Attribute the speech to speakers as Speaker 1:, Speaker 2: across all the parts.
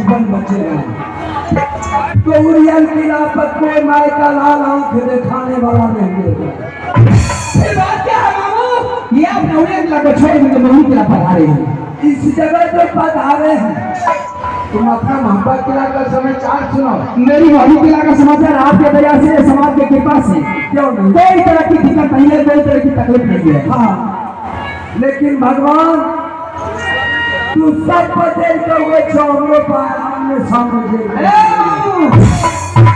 Speaker 1: जीवन बचेगा। तो उरियल किला पर कोई माय का लाल आंख दिखाने वाला नहीं देगा।
Speaker 2: फिर बात क्या है मामू? ये आप नौरे किला को छोड़ के मोहिनी किला पधारे हैं।
Speaker 1: इस जगह जो पधारे हैं, तुम अपना मोहब्बत किला का समाचार सुनो।
Speaker 2: मेरी मोहिनी किला का समाचार आपके दया से, समाज के कृपा से
Speaker 1: क्यों नहीं?
Speaker 2: कोई तरह की दिक्कत नहीं है, कोई तरह की तकलीफ नहीं है।
Speaker 1: हाँ, लेकिन भगवान तू सब बदल कर वो चौमरों पर आमने सामने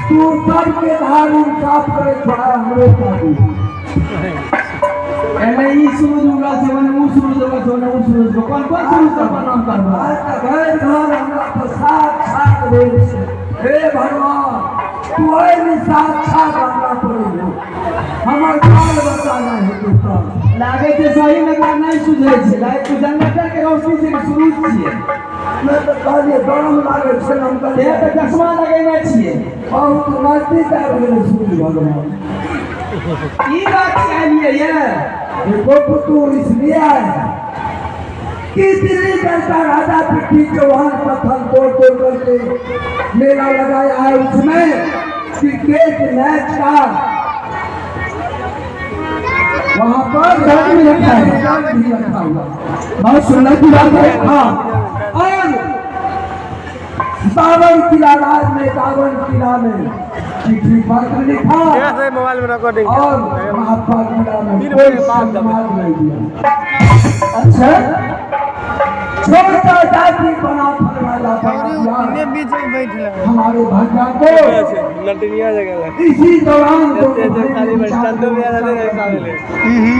Speaker 1: तू सबके धार इंसाफ करे छोड़ा हमरे का
Speaker 2: मैं ई सूरज उगा से मन ऊ सूरज उगा से मन ऊ सूरज को कौन कौन सूरज का प्रणाम करवा
Speaker 1: घर घर हमरा प्रसाद छाक दे से। हे भगवान तू ऐ साक्षात हमरा पड़े हो, हमर काल बचाना है तू तो
Speaker 2: लागे के सही में का नहीं सुझे छै, लागे तू जनरेटर के रोशनी से शुरू छिए।
Speaker 1: मैं तो कहलिए गरम लागे छै, हम कहलिए
Speaker 2: ये तो चश्मा लगेने छिए।
Speaker 1: बहुत नजदीक आ गेल सूरज भगवान।
Speaker 2: ई बात चाहिए ये
Speaker 1: देखो पुतुर इसलिए आया कि दिल्ली का राजा पिट्ठी चौहान पत्थर तोड़ तोड़ करके मेला लगाया है। उसमें क्रिकेट मैच का वहाँ पर
Speaker 2: दर्द भी रखा है,
Speaker 1: दर्द भी रखा हुआ।
Speaker 2: बहुत सुंदर की बात है।
Speaker 1: हाँ, और दावन किला राज में, दावन किला में चिट्ठी पत्र लिखा
Speaker 3: मोबाइल में रिकॉर्डिंग
Speaker 1: और महात्मा किला में कोई सम्मान नहीं दिया।
Speaker 2: अच्छा,
Speaker 1: छोटा जाति बना फरमाया
Speaker 3: बीच में बैठे
Speaker 1: हमारे भाषा को
Speaker 3: लटनिया जगह
Speaker 1: इसी दौरान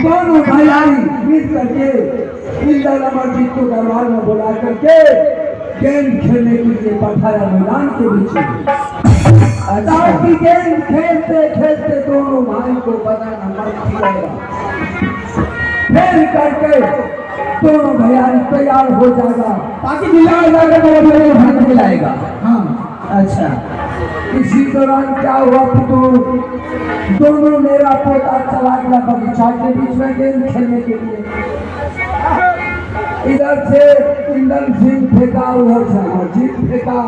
Speaker 1: दोनों भाई मिल करके इंद्र अमर जी को दरबार में बुला करके गेंद खेलने के लिए बैठाया मैदान के बीच में। ताकि गेंद खेलते खेलते दोनों भाई को पता नंबर खेल करके दोनों भैया तैयार हो जाएगा
Speaker 2: ताकि दिलाएगा दिलाएगा।
Speaker 1: हाँ,
Speaker 2: अच्छा,
Speaker 1: इसी दौरान क्या हुआ तो दोनों मेरा पोता चला गया बगीचा के बीच में गेंद खेलने के लिए। इधर से इंदल सिंह फेंका, उधर से अमरजीत फेंका।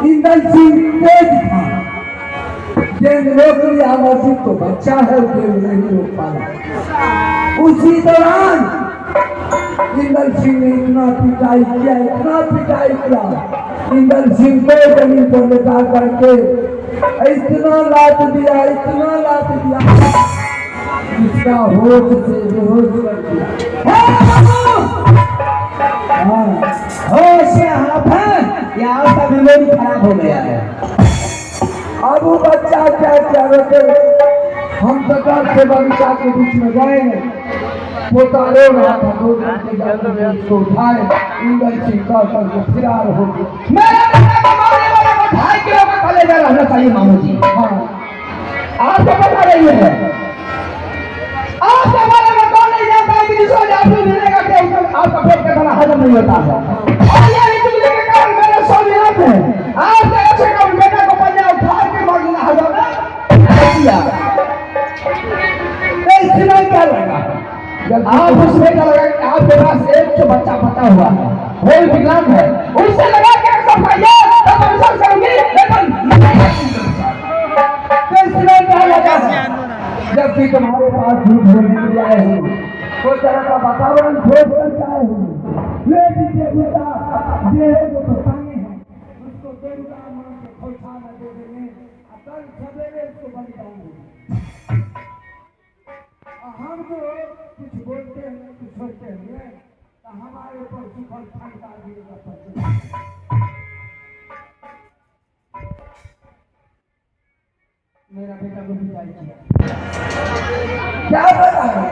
Speaker 1: इंदल सिंह तेज था, गेंद रोक लिया। अमरजीत तो बच्चा है, गेंद नहीं रोक पाया। उसी दौरान इंदल सिंह ने इतना पिटाई किया, इतना पिटाई किया, इंदल सिंह को जमीन पर लेटा करके इतना लात दिया, इतना लात दिया, इसका होश से बेहोश कर दिया।
Speaker 2: होश से हाथ है या उसका मेमोरी खराब हो गया है।
Speaker 1: अब वो बच्चा क्या क्या रोके, हम तो डर से बगीचा के बीच में गए, पोता रो रहा था, दो उसको उठाए, इंदल सिंह कह करके फिरार हो गए।
Speaker 2: मेरे बेटे को मारने वाले को 2.5 किलो का कलेजा रहना चाहिए मामू जी।
Speaker 1: हाँ,
Speaker 2: आपको बता रही है, आपके बारे में कौन नहीं जानता है कि जिसको आपको मिलेगा कि आपका पेट का खाना हजम नहीं होता है। और ये चुगली के कारण मेरे 100 मिनट है, आपके ऐसे कौन बेटा को पंजा उठा के मारना हजम किया। इसमें क्या लगा? आप उसमें क्या लगा कि आपके पास एक तो बच्चा पता हुआ है, वो विकलांग है, उससे लगा के सब खाइए तब हम सब करेंगे, लेकिन इसमें क्या लगा?
Speaker 1: जब भी तुम्हारे पास झूठ बोलने के आए हो, कोई तरह का वातावरण छोड़ कर आए हो, ये दीजिए बेटा, ये जो बताए हैं उसको देवता मान के खोछा न दे देंगे, कल सवेरे उसको बन जाएंगे। हम जो कुछ बोलते हैं कुछ सोचते हैं तो हमारे ऊपर सुखल फंसा दिएगा पच्चीस।
Speaker 2: मेरा बेटा को पिटाई किया,
Speaker 1: क्या पता है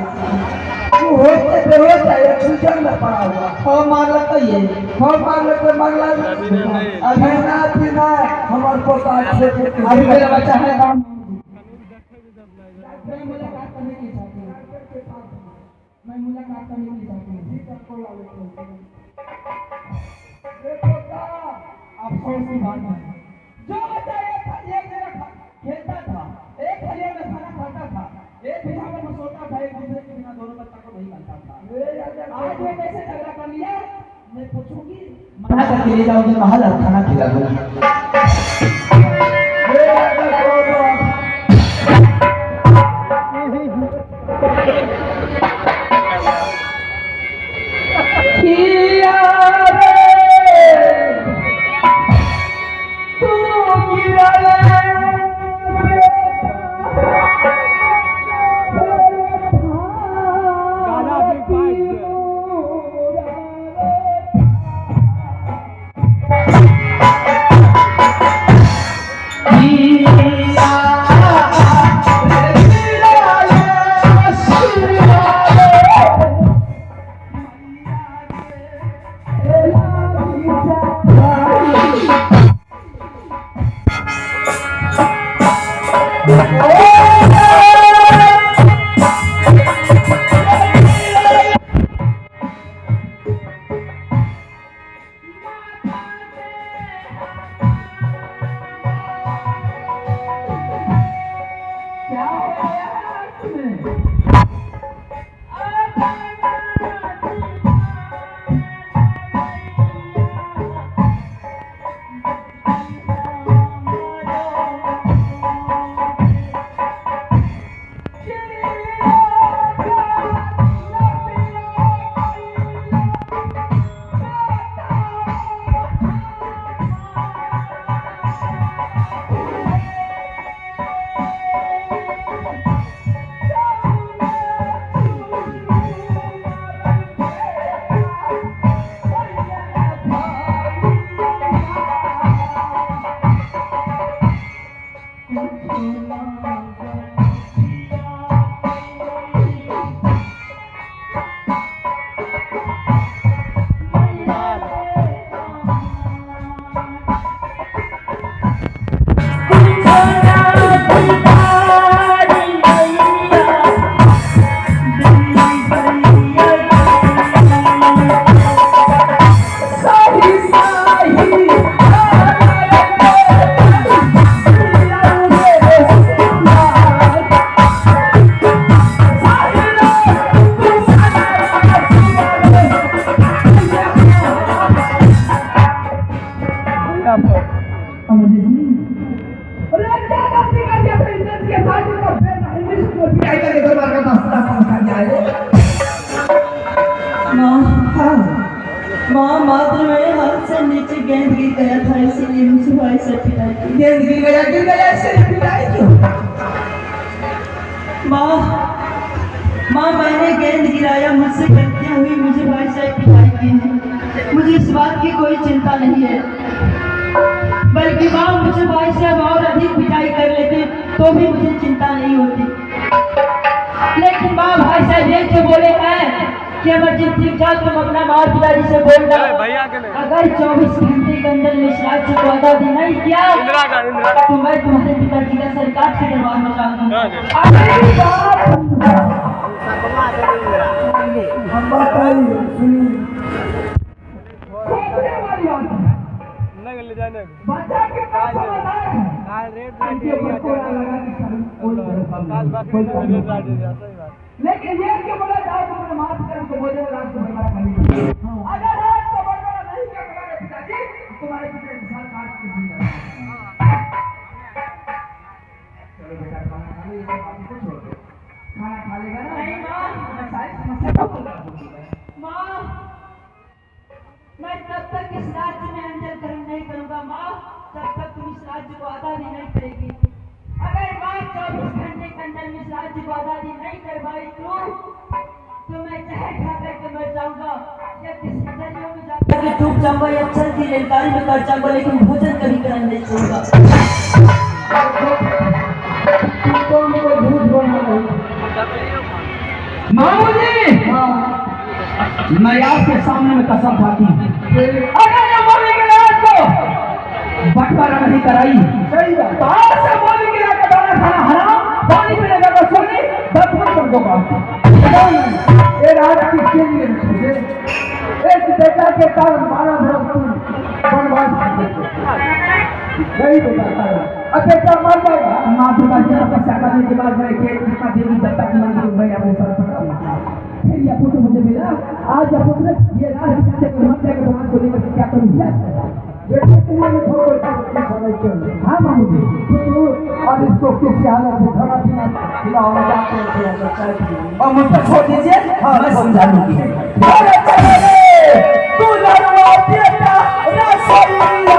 Speaker 1: तू होते बेहोश है, एक सूजन में पड़ा हुआ
Speaker 2: और मार लगता ये
Speaker 1: और मार लेते मरला खाना पीना हमारे पोता अच्छे से
Speaker 2: अभी मेरा बच्चा है काम मैं मुलाकात करने की चाहती हूँ, मैं मुलाकात करने की चाहती हूँ। अफसोस की बात है, जो बच्चा एक जगह खेलता था, एक थलिया में खाना खाता था, एक बिछावन में सोता था, एक दूसरे के बिना दोनों बच्चा को नहीं मिलता था। आज ये कैसे झगड़ा कर लिया मैं पूछूंगी, मना महल के ले जाओगे, महल और खाना खिला दो।
Speaker 4: माँ मात्र मेरे हाथ से नीचे गेंद गिर गया था, इसीलिए मुझे भाई से पिटाई की।
Speaker 2: गेंद गिर गया इससे पिटाई क्यों?
Speaker 4: माँ मैंने गेंद गिराया, मुझसे गलतियाँ हुई, मुझे भाई से पिटाई की। मुझे इस बात की कोई चिंता नहीं है, बल्कि माँ मुझे भाई से और अधिक पिटाई कर लेते तो भी मुझे चिंता नहीं होती। लेकिन माँ भाई साहब ये जो बोले हैं कि इमरजेंसी जा तुम अपना माँ पिताजी से बोल दो, अगर 24 घंटे के अंदर में इस राज्य को आज़ादी नहीं किया तो मैं तुम्हारे पिताजी का सरकार के दरबार में जाऊंगा।
Speaker 2: लेकिन ये क्यों बोला जाए तो माफ कर तो बोले रात को बड़ा करेंगे। अगर रात को बड़ा नहीं किया तुम्हारे पिताजी, तुम्हारे पिता इंसान काट के जिंदा। चलो बेटा खाना खा लो, ये बात को छोड़ दो। खाना खा लेगा ना?
Speaker 4: नहीं माँ,
Speaker 2: सारी समस्या को
Speaker 4: माँ मैं तब तक इस राज्य में अंदर कर्म नहीं करूँगा माँ, जब तक तुम इस राज्य को आज़ादी नहीं करेगी। अगर माँ 24 घंटे के अंदर में इस राज्य को आज़ादी नहीं करवाई तो मैं जहर खा करके मर जाऊंगा या किसी दरिया में जाकर डूब जाऊंगा या चलती रेलगाड़ी में कट जाऊंगा, लेकिन भोजन कभी ग्रहण नहीं करूंगा।
Speaker 2: तुमको झूठ बोलना नहीं। मामूली मैं आपके सामने में कसम खाती हूँ, अगर ये बोली के रात को बंटवारा नहीं कराई, सही बात, तो आज से बोली के रात का दाना खाना हराम, पानी पीने का तो सोनी, बदबू कर दूंगा। ये रात किसके लिए मुझे एक बेटा के कारण 12 बरस तुम वनवास करते, सही बेटा अब बेटा मर जाएगा, माँ पिता की तपस्या करने के बाद मैं कितना देवी दत्ता की मंदिर में अपने सर पर फिर ये पुत्र मुझे मिला। आज ये पुत्र ये राज के हत्या के दौरान को लेकर क्या करूँगा?
Speaker 1: बेटे तुम्हें थोड़ा सा समय चाहिए।
Speaker 2: हाँ मामू जी,
Speaker 1: तो अब इसको किसी हालत में खाना पीना खिलाओ, जाते हैं
Speaker 2: और मुझ पर छोड़ दीजिए, मैं समझा लूंगी।
Speaker 1: तू लड़वा देता ना सही